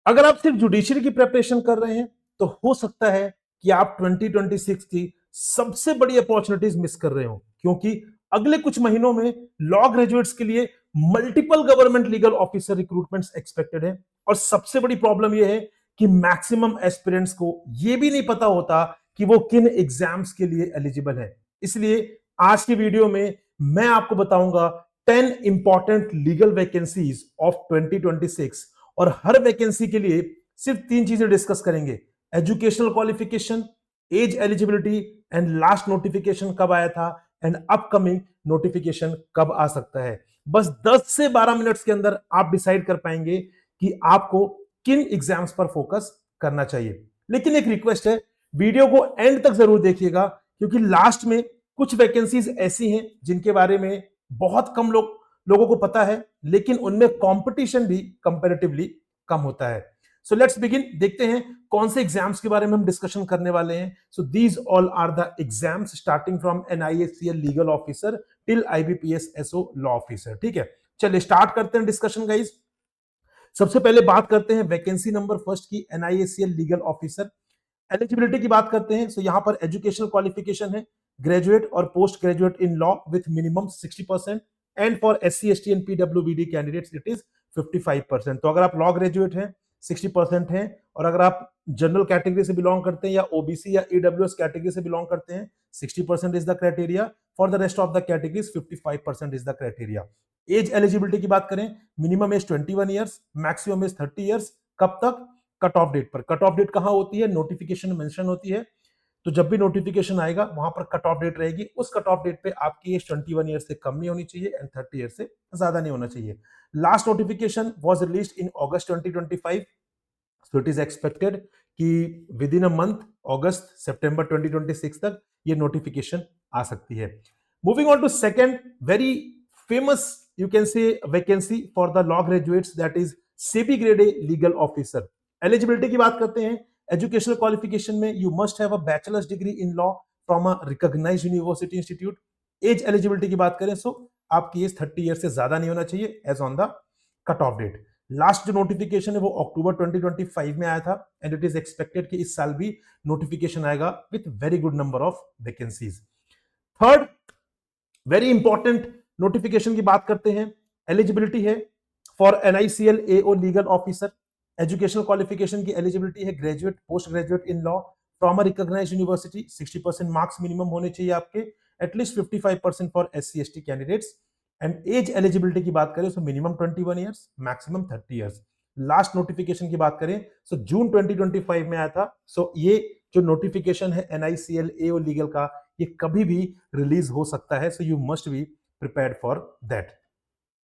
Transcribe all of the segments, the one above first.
अगर आप सिर्फ जुडिशरी की प्रिपरेशन कर रहे हैं तो हो सकता है कि आप 2026 की सबसे बड़ी अपॉर्चुनिटीज मिस कर रहे हो, क्योंकि अगले कुछ महीनों में लॉ ग्रेजुएट्स के लिए multiple government legal officer recruitments expected है। और सबसे बड़ी प्रॉब्लम यह है कि मैक्सिमम एस्पिरेंट्स को यह भी नहीं पता होता कि वो किन एग्जाम्स के लिए एलिजिबल है। इसलिए आज की वीडियो में मैं आपको बताऊंगा 10 इंपॉर्टेंट लीगल वैकेंसीज ऑफ 2026, और हर वैकेंसी के लिए सिर्फ 3 चीजें डिस्कस करेंगे: educational qualification, as eligibility, and last notification कब आया था, एंड अपकमिंग नोटिफिकेशन कब आ सकता है। बस 10 से 12 मिनट्स के अंदर आप डिसाइड कर पाएंगे कि आपको किन एग्जाम्स पर फोकस करना चाहिए। लेकिन एक रिक्वेस्ट है, वीडियो को एंड तक जरूर देखिएगा, क्योंकि लास्ट में कुछ वैकेंसीज ऐसी हैं जिनके बारे में बहुत कम लोगों को पता है, लेकिन उनमें कंपटीशन भी कंपैरेटिवली कम होता है। So let's begin. देखते हैं कौन से एग्जाम्स के बारे में हम डिस्कशन करने वाले हैं। So these all are the exams starting from NISCL legal officer till IBPS SO law officer. ठीक है, चलिए स्टार्ट करते हैं डिस्कशन गाइज। सबसे पहले बात करते हैं वैकेंसी नंबर फर्स्ट की, NISCL लीगल ऑफिसर। एलिजिबिलिटी की बात करते हैं, सो यहां पर एजुकेशनल क्वालिफिकेशन है ग्रेजुएट और post graduate in law with minimum 60%, and for SC ST and PWBD candidates it is 55%। तो अगर आप लॉ ग्रेजुएट हैं 60% हैं, और अगर आप जनरल कैटेगरी से बिलोंग करते हैं या OBC या EWS कैटेगरी से बिलोंग करते हैं 60% is the criteria. For the rest of the categories 55% is the criteria. As eligibility की बात करें, minimum age 21 years, maximum age 30 years. कब तक? कट ऑफ डेट पर। कट ऑफ डेट कहां होती है? नोटिफिकेशन मेंशन होती है। तो जब भी नोटिफिकेशन आएगा वहां पर कट ऑफ डेट रहेगी। उस कट ऑफ डेट पे आपकी एज 21 ईयर से कम नहीं होनी चाहिए एंड 30 ईयर से ज्यादा नहीं होना चाहिए। Last notification was released in August 2025, so it is expected कि विद इन अ मंथ, अगस्त सितंबर 2026 तक ये नोटिफिकेशन आ सकती है। Moving on to second very famous you can say vacancy for the law graduates, that is SEBI grade A legal officer. Eligibility की बात करते हैं, एजुकेशनल क्वालिफिकेशन में you must have a bachelor's degree in law from a recognised university institute. As eligibility की बात करें सो आपकी as 30 year से ज्यादा नहीं होना चाहिए age on the cut off date. Last जो नोटिफिकेशन है वो अक्टूबर 2025 में आया था, एंड इट इज एक्सपेक्टेड कि इस साल भी नोटिफिकेशन आएगा with very good number of vacancies. Third very important notification की बात करते हैं, एलिजिबिलिटी है for NICL AO legal officer. Educational qualification की एलिजिबिलिटी है graduate, post graduate in law from a recognised university. 60% marks minimum होने चाहिए आपके, at least 55% for SC ST candidates. And age eligibility की बात करें तो minimum 21 years, maximum 30 years. Last notification की बात करें सो जून 2025 में आया था। सो ये जो नोटिफिकेशन है NICL AO लीगल का, ये कभी भी रिलीज हो सकता है, so you must be prepared for that.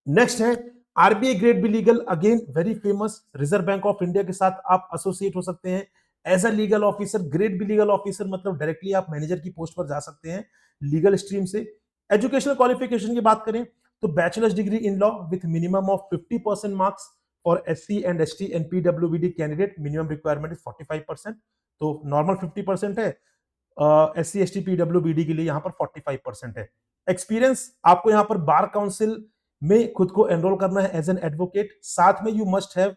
Next है RBI grade B legal, again very famous. Reserve Bank of India के साथ आप एसोसिएट हो सकते हैं as a legal officer. Grade B legal officer मतलब डायरेक्टली आप मैनेजर की पोस्ट पर जा सकते हैं लीगल स्ट्रीम से। एजुकेशनल क्वालिफिकेशन की बात करें तो bachelor's degree in law with minimum of 50% marks for SC and ST and PWBD candidate. Minimum requirement is 45%, तो नॉर्मल 50% है, SC ST PWBD के लिए यहां पर 45% है। एक्सपीरियंस आपको यहां पर बार काउंसिल में खुद को एनरोल करना है एज एन एडवोकेट। साथ में you must have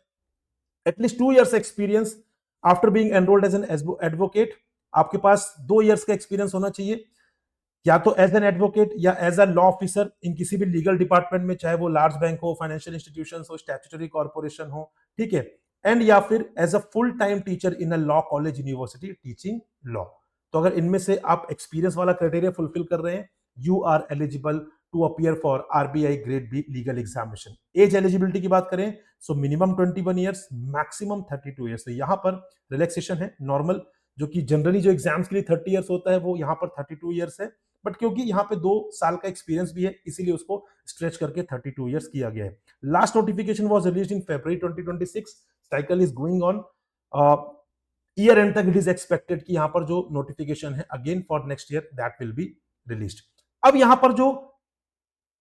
at least 2 years experience after being enrolled as an advocate. आपके पास 2 इयर्स का एक्सपीरियंस होना चाहिए, या तो एज एन एडवोकेट या as a law officer in किसी भी लीगल डिपार्टमेंट में, चाहे वो लार्ज बैंक हो, फाइनेंशियल इंस्टीट्यूशन हो, स्टैट्यूटरी कॉर्पोरेशन हो। ठीक है, एंड या फिर as a full time teacher in a law college university teaching law. तो अगर इनमें से आप एक्सपीरियंस वाला क्राइटेरिया फुलफिल कर रहे हैं, you are eligible to appear for RBI grade B legal examination. Age eligibility की बात करें so minimum 21 years, maximum 32 years. तो यहां पर रिलैक्सेशन है नॉर्मल, जो कि जनरली जो एग्जाम्स के लिए 30 ईयर्स होता है वो यहां पर 32 ईयर्स है, बट क्योंकि यहाँ पे 2 साल का एक्सपीरियंस भी है इसीलिए उसको स्ट्रेच करके 32 इयर्स किया गया है। Last notification was released in February 2026, cycle is going on. Year and तक इट इज एक्सपेक्टेड कि यहाँ पर जो नोटिफिकेशन है again for next year that will be released. अब यहाँ पर जो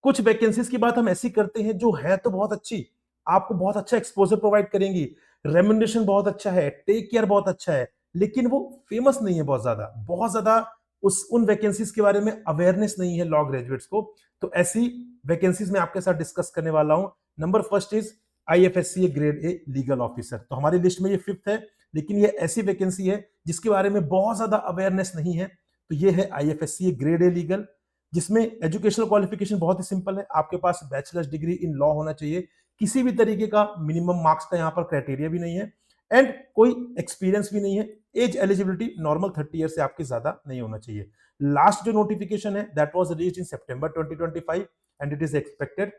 कुछ वैकेंसीज की बात हम ऐसी करते हैं जो है तो बहुत अच्छी, आपको बहुत अच्छा एक्सपोजर प्रोवाइड करेंगी, रेम्युनरेशन बहुत अच्छा है, टेक केयर बहुत अच्छा है, लेकिन वो फेमस नहीं है बहुत ज्यादा उस उन वैकेंसीज के बारे में अवेयरनेस नहीं है लॉ ग्रेजुएट्स को। तो ऐसी वैकेंसीज मैं आपके साथ डिस्कस करने वाला हूं। Number first is IFSCA grade A legal officer. तो हमारी लिस्ट में ये 5th है, लेकिन ये ऐसी वैकेंसी है जिसके बारे में बहुत ज्यादा अवेयरनेस नहीं है। तो ये है IFSCA ग्रेड ए लीगल, जिसमें एजुकेशनल क्वालिफिकेशन बहुत ही सिंपल है, आपके पास बैचलर्स डिग्री इन लॉ होना चाहिए, किसी भी तरीके का मिनिमम मार्क्स का यहाँ पर क्राइटेरिया भी नहीं है, एंड कोई एक्सपीरियंस भी नहीं है। एज एलिजिबिलिटी नॉर्मल 30 ईयर से आपके ज्यादा नहीं होना चाहिए। लास्ट जो नोटिफिकेशन है that was released in September 2025 and it is expected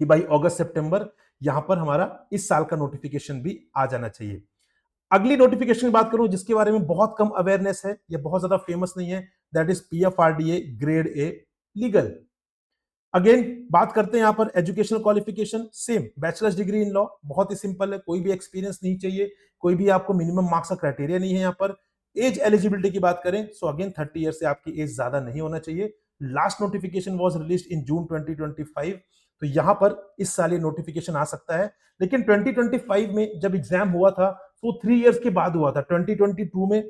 कि भाई अगस्त सितंबर यहां पर हमारा इस साल का नोटिफिकेशन भी आ जाना चाहिए। अगली नोटिफिकेशन की बात करूं जिसके बारे में बहुत कम अवेयरनेस है, ये बहुत ज्यादा फेमस नहीं है, that is PFRDA grade A legal. Again बात करते हैं यहां पर educational qualification, same bachelors degree in law, बहुत ही सिंपल है, कोई भी एक्सपीरियंस नहीं चाहिए, कोई भी आपको मिनिमम मार्क्स का क्राइटेरिया नहीं है यहां पर। एज एलिजिबिलिटी की बात करें सो अगेन 30 ईयर से आपकी एज ज्यादा नहीं होना चाहिए। Last notification was released in June 2025, तो यहां पर इस साल ये नोटिफिकेशन आ सकता है, लेकिन 2025 में जब एग्जाम हुआ था तो 3 इयर्स के बाद हुआ था। 2022 में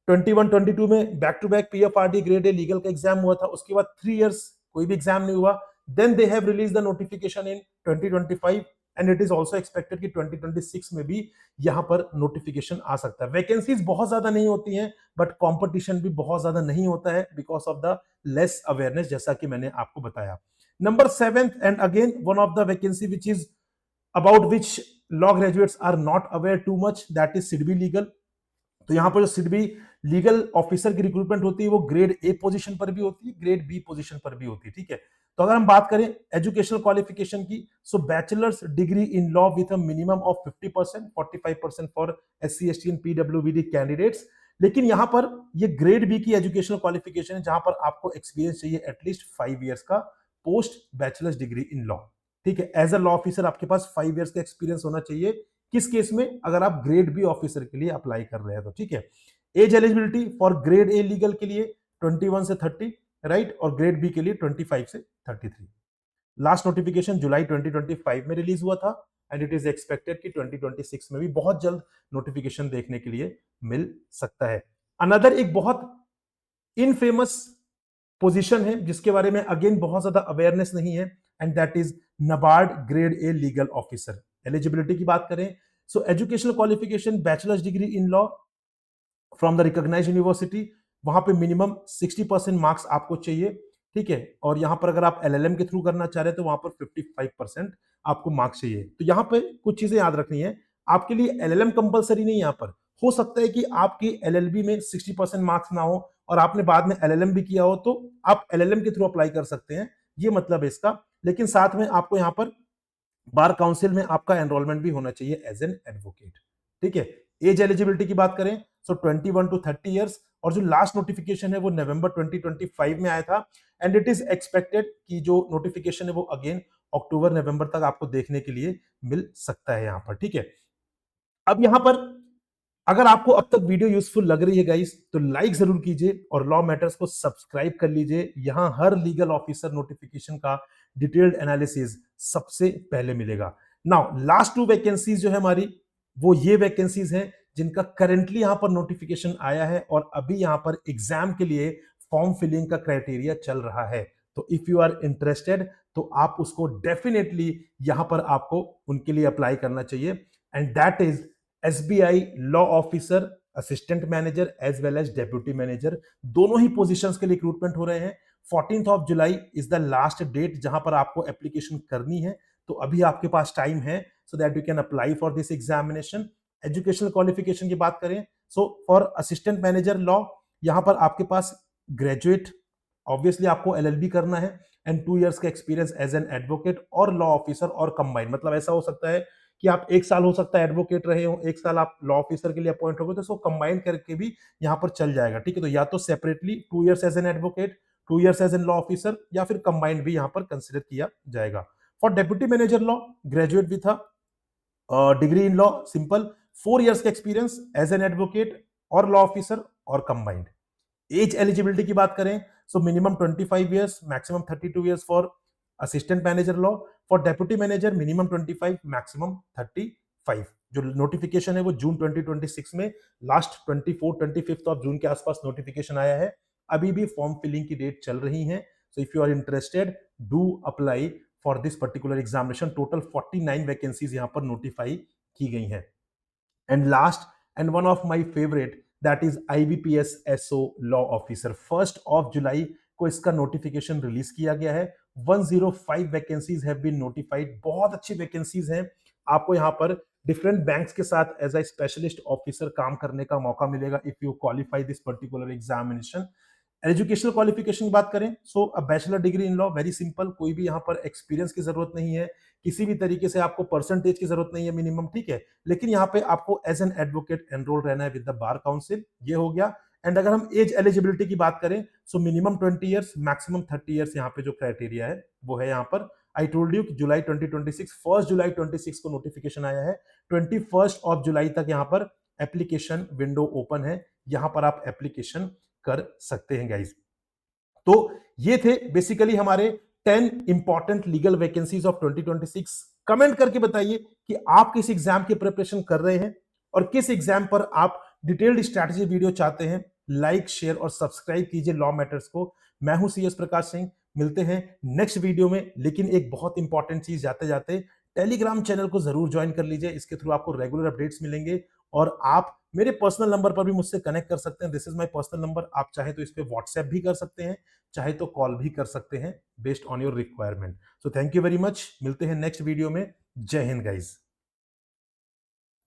21-22 में back to back PFRD grade A legal का एग्जाम हुआ था, उसके बाद 3 इयर्स कोई भी एग्जाम नहीं हुआ। Then they have release the notification in 2025 and it is also expected कि 2026 में भी यहां पर नोटिफिकेशन आ सकता है। वैकेंसीज बहुत ज्यादा नहीं होती हैं, बट कंपटीशन भी बहुत ज्यादा नहीं होता है because of the less awareness, जैसा कि मैंने आपको बताया। Number 7th and again one of the vacancy which is about which law graduates are not aware too much, that is SIDBI legal. तो यहां पर जो सिडबी लीगल ऑफिसर की रिक्रूटमेंट होती है वो ग्रेड ए पोजीशन पर भी होती है, ग्रेड बी पोजीशन पर भी होती है, ठीक है। तो अगर हम बात करें एजुकेशनल क्वालिफिकेशन की, so bachelor's degree in law with a minimum of 50%, 45% for SC ST and PWBD candidates. लेकिन यहां पर ये ग्रेड बी की एजुकेशनल क्वालिफिकेशन है जहां पर आपको एक्सपीरियंस चाहिए एटलीस्ट 5 इयर्स का post bachelor's degree in law, ठीक है। एज अ लॉ ऑफिसर आपके पास 5 इयर्स का एक्सपीरियंस होना चाहिए, किस केस में, अगर आप ग्रेड बी ऑफिसर के लिए अप्लाई कर रहे हैं तो, ठीक है। As eligibility for grade A legal के लिए 21 से 30, राइट, और ग्रेड बी के लिए 25 से 33। लास्ट नोटिफिकेशन जुलाई 2025 में रिलीज हुआ था एंड इट इज एक्सपेक्टेड कि 2026 में भी बहुत जल्द नोटिफिकेशन देखने के लिए मिल सकता है। अनदर एक बहुत इनफेमस पोजीशन है जिसके बारे में अगेन बहुत ज्यादा अवेयरनेस नहीं है and that is NABARD grade A legal officer. Eligibility की बात करें so educational qualification bachelor's degree in law from the recognised university, वहां पे मिनिमम 60% मार्क्स आपको चाहिए, ठीक है। और यहां पर अगर आप LLM के थ्रू करना चाह रहे हैं तो वहां पर 55% आपको मार्क्स चाहिए। तो यहां पे कुछ चीजें याद रखनी है, आपके लिए LLM कंपलसरी नहीं, यहां पर हो सकता है कि आपकी LLB में 60% मार्क्स ना हो और आपने बाद में LLM भी किया हो तो आप LLM के थ्रू अप्लाई कर सकते हैं, ये मतलब है इसका। लेकिन साथ में आपको यहां पर बार काउंसिल में आपका एनरोलमेंट भी होना चाहिए एज एन एडवोकेट, ठीक है। एज एलिजिबिलिटी की बात करें सो 21 टू 30 इयर्स, और जो लास्ट नोटिफिकेशन है वो नवंबर 2025 में आया था एंड इट इज एक्सपेक्टेड कि जो नोटिफिकेशन है वो अगेन अक्टूबर नवंबर तक आपको देखने के लिए मिल सकता है यहां पर, ठीक है। अब यहां पर अगर आपको अब तक वीडियो यूजफुल लग रही है गाइस तो लाइक जरूर कीजिए और लॉ मैटर्स को सब्सक्राइब कर लीजिए, यहां हर लीगल ऑफिसर नोटिफिकेशन का डिटेल्ड एनालिसिस सबसे पहले मिलेगा। नाउ लास्ट 2 वैकेंसीज जो है हमारी वो ये वैकेंसीज हैं जिनका करंटली यहां पर नोटिफिकेशन आया है और अभी यहां पर एग्जाम के लिए फॉर्म फिलिंग का क्राइटेरिया चल रहा है। तो इफ यू आर इंटरेस्टेड तो आप उसको डेफिनेटली यहां पर आपको उनके लिए अप्लाई करना चाहिए and that is SBI law officer assistant manager as well as deputy manager, दोनों ही पोजीशंस के लिए रिक्रूटमेंट हो रहे हैं। 14th of July is the last date जहां पर आपको एप्लीकेशन करनी है, तो अभी आपके पास टाइम है so that you can apply for this examination. Educational qualification की बात करें so for assistant manager law यहां पर आपके पास ग्रेजुएट, ऑब्वियसली आपको LLB करना है एंड 2 इयर्स का एक्सपीरियंस एज एन एडवोकेट और लॉ ऑफिसर और कंबाइन, मतलब ऐसा हो सकता है कि आप 1 साल हो सकता है एडवोकेट रहे हो, 1 साल आप लॉ ऑफिसर के लिए अपॉइंट हो गए, तो इसको कंबाइन करके भी यहां पर चल जाएगा, ठीक है। तो या तो separately 2 years as an advocate, 2 years as an law officer, या फिर कंबाइंड भी यहां पर कंसिडर किया जाएगा। For deputy manager law graduate with degree in law simple, 4 years का एक्सपीरियंस एज एन एडवोकेट और लॉ ऑफिसर और कंबाइंड। एज एलिजिबिलिटी की बात करें so minimum 25 years, maximum 32 years for assistant manager law, for deputy manager minimum 25, maximum 35। जो notification है वो जून 2026 में लास्ट 25 ऑफ जून के आसपास नोटिफिकेशन आया है, अभी भी फॉर्म फिलिंग की डेट चल रही है। So if you are interested do apply for this particular examination. Total 49 vacancies यहां पर नोटिफाई की गई हैं। And last and one of my favourite, that is IBPS SO law officer. 1 जुलाई को इसका नोटिफिकेशन रिलीज किया गया है। 105 वैकेंसीज हैव बीन नोटिफाइड। बहुत अच्छी वैकेंसीज हैं। आपको यहाँ पर डिफरेंट बैंक्स के साथ एज अ स्पेशलिस्ट ऑफिसर काम करने का मौका मिलेगा if you qualify this particular examination. Educational qualification की बात करें, so a bachelor degree in law, very simple. कोई भी यहाँ पर एक्सपीरियंस की जरूरत नहीं है, किसी भी तरीके से आपको परसेंटेज की जरूरत नहीं है मिनिमम, ठीक है। लेकिन यहाँ पे आपको एज एन एडवोकेट एनरोल रहना है विद द बार काउंसिल, ये हो गया। एंड अगर हम एज एलिजिबिलिटी की बात करें, so minimum 20 years, maximum 30 years यहाँ पे जो क्राइटेरिया है वो है यहाँ पर। आई टोल्ड यू कि जुलाई 2026, 1 जुलाई 26 को नोटिफिकेशन आया है। 21 जुलाई तक यहाँ पर एप्लीकेशन विंडो ओपन है, यहाँ पर आप एप्लीकेशन कर सकते हैं गाइज। तो ये थे बेसिकली हमारे 10 important legal vacancies of 2026। Comment करके बताइए कि आप किस एग्जाम की प्रिपरेशन कर रहे हैं और किस एग्जाम पर आप डिटेल्ड स्ट्रैटेजी वीडियो चाहते हैं। लाइक, शेयर और सब्सक्राइब कीजिए लॉ मैटर्स को। मैं हूं CS प्रकाश सिंह, मिलते हैं नेक्स्ट वीडियो में। लेकिन एक बहुत इंपॉर्टेंट चीज जाते जाते, टेलीग्राम चैनल को जरूर ज्वाइन कर लीजिए, इसके थ्रू आपको रेगुलर अपडेट्स मिलेंगे और आप मेरे पर्सनल नंबर पर भी मुझसे कनेक्ट कर सकते हैं। This is my personal number. आप चाहे तो इस पे व्हाट्सएप भी कर सकते हैं, चाहे तो कॉल भी कर सकते हैं based on your requirement. So thank you very much, मिलते हैं नेक्स्ट वीडियो में। जय हिंद गाइज।